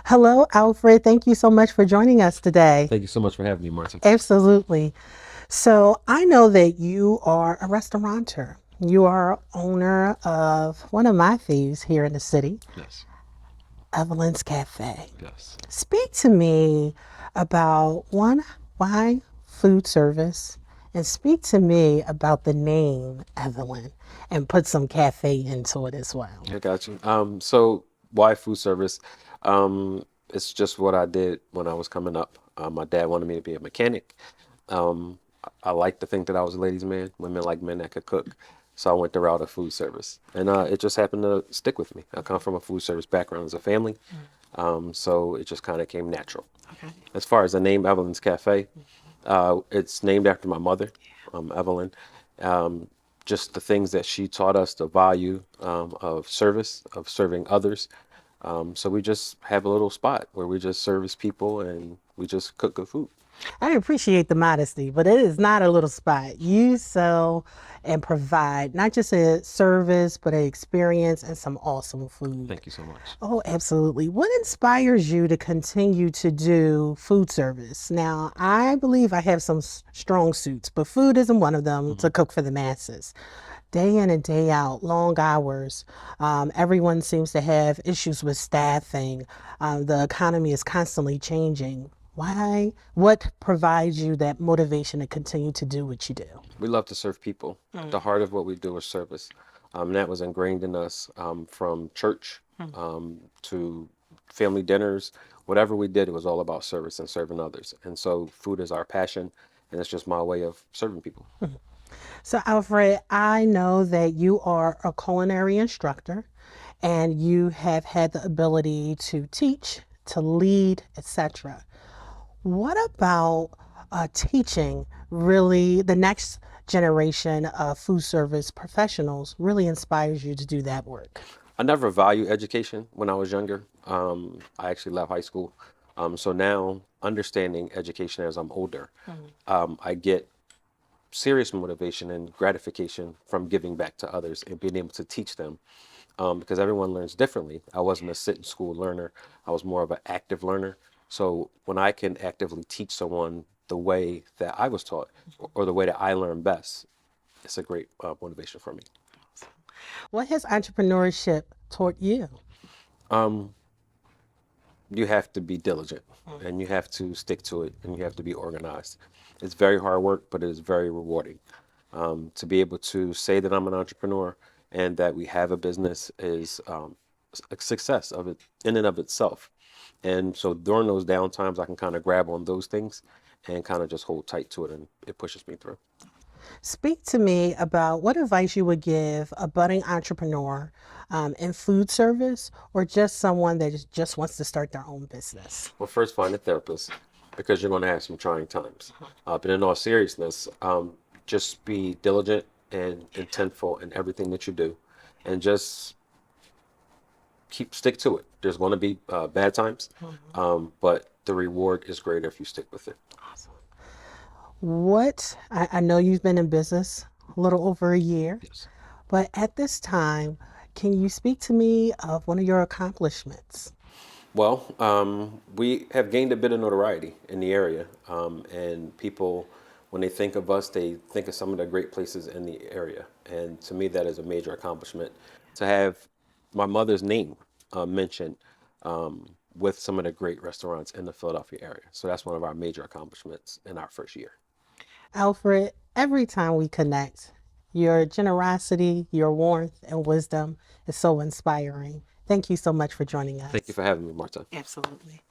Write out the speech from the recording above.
Hello, Alfred. Thank you so much for joining us today. Thank you so much for having me, Martin. Absolutely. So, I know that you are a restaurateur. You are owner of one of my faves here in the city, Yes, Evelyn's Cafe. yes. Speak to me about one, why food service, and speak to me about the name Evelyn and put some cafe into it as well. I got you. So why food service? It's just what I did when I was coming up. My dad wanted me to be a mechanic. I like to think that I was a ladies' man. Women like men that could cook. So I went the route of food service, and it just happened to stick with me. I come from a food service background as a family, so it just kind of came natural. Okay. As far as the name Evelyn's Cafe, it's named after my mother, Evelyn. Um, just the things that she taught us, the value of service, of serving others. So we just have a little spot where we just service people and we just cook good food. I appreciate the modesty, but it is not a little spot. You sell and provide not just a service, but an experience and some awesome food. Thank you so much. Oh, absolutely. What inspires you to continue to do food service? Now, I believe I have some strong suits, but food isn't one of them to cook for the masses. Day in and day out, long hours. Everyone seems to have issues with staffing. The economy is constantly changing. Why? What provides you that motivation to continue to do what you do? We love to serve people. The heart of what we do is service. That was ingrained in us from church to family dinners. Whatever we did, it was all about service and serving others. And so food is our passion, and it's just my way of serving people. So, Alfred, I know that you are a culinary instructor and you have had the ability to teach, to lead, etc. What about teaching really the next generation of food service professionals really inspires you to do that work? I never valued education when I was younger. I actually left high school. So now, understanding education as I'm older, I get serious motivation and gratification from giving back to others and being able to teach them because everyone learns differently. I wasn't a sit in school learner, I was more of an active learner. So when I can actively teach someone the way that I was taught or the way that I learn best, it's a great motivation for me. What has entrepreneurship taught you? Um, you have to be diligent and you have to stick to it and you have to be organized. It's very hard work, but it is very rewarding. To be able to say that I'm an entrepreneur and that we have a business is a success of it in and of itself. And so during those down times, I can kind of grab on those things and kind of just hold tight to it, and it pushes me through. Speak to me about what advice you would give a budding entrepreneur in food service or just someone that just wants to start their own business. Well, first find a therapist because you're going to have some trying times. But in all seriousness, just be diligent and intentful in everything that you do, and just stick to it. There's going to be bad times, but the reward is greater if you stick with it. Awesome. I know you've been in business a little over a year, Yes. but at this time, can you speak to me of one of your accomplishments? Well, we have gained a bit of notoriety in the area, and people, when they think of us, they think of some of the great places in the area. And to me, that is a major accomplishment to have my mother's name mentioned with some of the great restaurants in the Philadelphia area. So that's one of our major accomplishments in our first year. Alfred, every time we connect, your generosity, your warmth, and wisdom is so inspiring. Thank you so much for joining Thank you us. for having me, Marta. Absolutely.